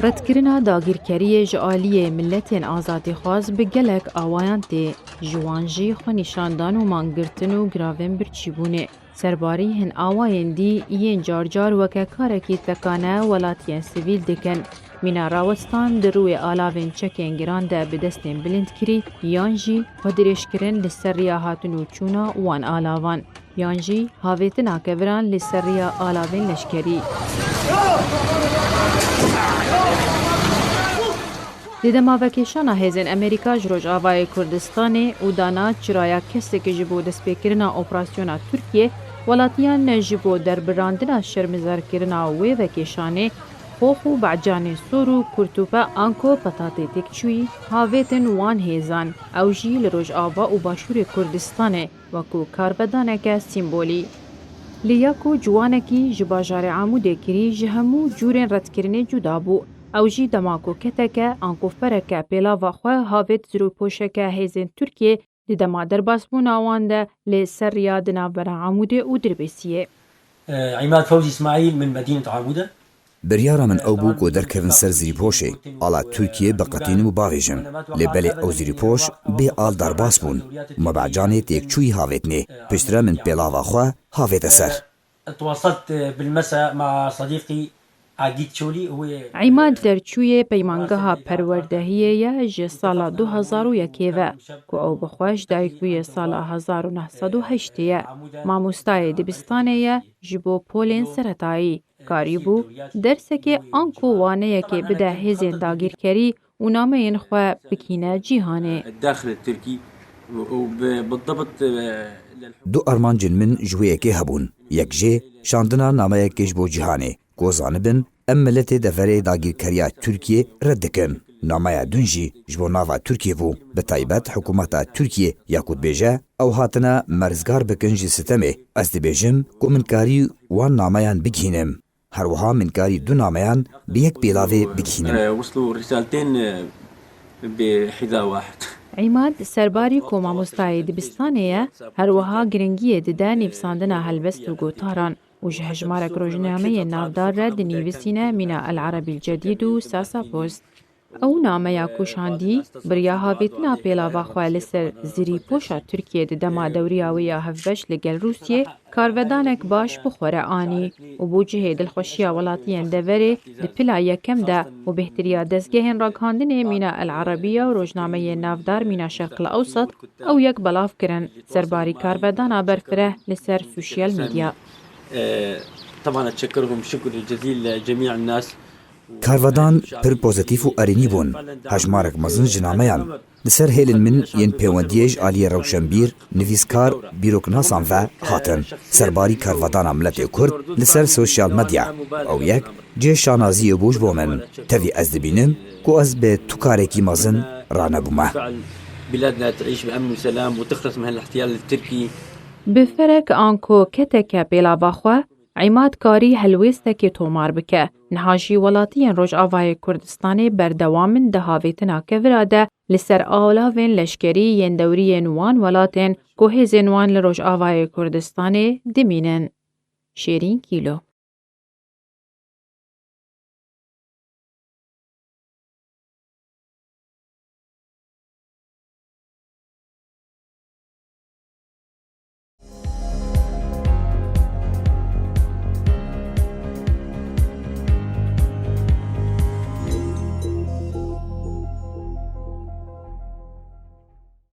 ردکرنا داگیرکری جعالی ملتین آزادی خواست به گلک آوایان تی جوانجی خو نشاندان و مانگرتن و گراوین برچیبونه. سرباری هن آواین دی این جار وکه کارکی تکانه ولاتین سیویل دکن. مینا راوستان در روی آلاوین چکین گران ده به دستین بلند کری یانجی و درشکرن لسریا هاتون و چونا وان آلاوان. یانجی هاویتن آکوران لسریا آلاوین لشکری. دیده ماوکیشان هزین امریکا جروج آوای کردستان و دانا چرایا کسی که جبو دست بکرنا اپراسیونا ترکیه ولاتیان جبو در براندنا شرمزار کرنا وی وکیشانه خوخو بعجان سورو کرتوپا آنکو پتاتی تکچوی هاویتن وان هیزان او جی لروج آوا و باشور کردستانه وکو کاربدانه که سیمبولی. لیاکو جوانکی جباجار عموده کری جهمو جورین ردکرنه جدا بو. او جی دماکو کتکه آنکو فرکه پیلا وخواه هاویت زرو پوشکه هیزین ترکیه دی دما در باسبون آوانده لی سر یادنا برا عموده او دربیسیه. عماد فوزي اسماعيل من مدينة عمودة. بریارا من او بو گودر کردن سر زیری پوشه آلا ترکیه بقتین و باویجم لبلی او زیری پوش بی آل در باس بون مبعجانه تیک چوی هاویتنه پشتره من پیلاوا خواه هاویت سر. تواصلت بالمساء مع صديقي عقيد شولي هو عماد درچوی پیمانگاه پروردهیه یا جه سالا 2001 و که او بخواش دایکوی سالا 1908 ماموستای دبستانه یا جبو پولین سرطایی کاری بو درسه که آنکو وانه که بده هزین داگیر کری و نامه این خواه بکینه جیهانه. الداخل التركي وبالضبط دو ارمانجن من جویه که هبون یک جه شاندنا نامه کش بو جیهانه گوزانه بن ام ملت دفره داگیر کریا ترکیه ردکن. نامه دونجی جبو ناوا ترکیه بو به طایبت حکومت ترکیه یاکود بیجه او هاتنا مرزگار بکنجی ستمه از دی بیجم که منکاری وان نامه بگینم. هر وها منکاری دو نامه بیک بیلاوه بگینم. وصلوا رسالتين بحذاء واحد. عماد سرباری کوما مستای دبستانه هر وها گرنگیه دده نفساندنا هلبست و گوتاران و جهجمارک روزنامه نافدار را دنیویسینه من العربی الجدید و ساسا پوست. او نامه یا کوشاندی بریا هاویتنا پیلاوا خواه لسر زیری پوشا ترکیه ده دما دوری آویا هفبش لگل روسیه کارودانک باش بخوره آنی و بو جهه دلخوشیا ولاتین دوره ده پلا یکم ده و بهتریا دزگهن راگهاندن من العربیه و روزنامه نافدار من شرق الاوسط او یک بلاف کرن سرباری کارودانا برفره لسر سوشیال میدیا. طبعا اتشكرهم شكر جزيل جميع الناس. کارودان پر پوزیتیف و ارینی بون هجمارک مزن جنامیان لسر هیلن من ین پیوندیج آلی روشنبیر نویسکار بیروکناسان و هاتن سرباری کارودان ملت کرد لسر سوشیال مدیا او یک جه شانازی بوش بومن تاوی از دبینم که از به تو کارکی مزن رانبومه. بلادنا تعيش بأمن وسلام وتخلص من الاحتلال التركي. بفرق آنکو کتک پیلاوا خواه عماد کاری هلویسته که تومار بکه. نهاجی ولاتین روش آوای کردستانی بردوامن ده هاویتنا که وراده لسر آلاوین لشکری ین دوری نوان ولاتین که هزینوان لروش آوای کردستانی دمینن. شیرین کیلو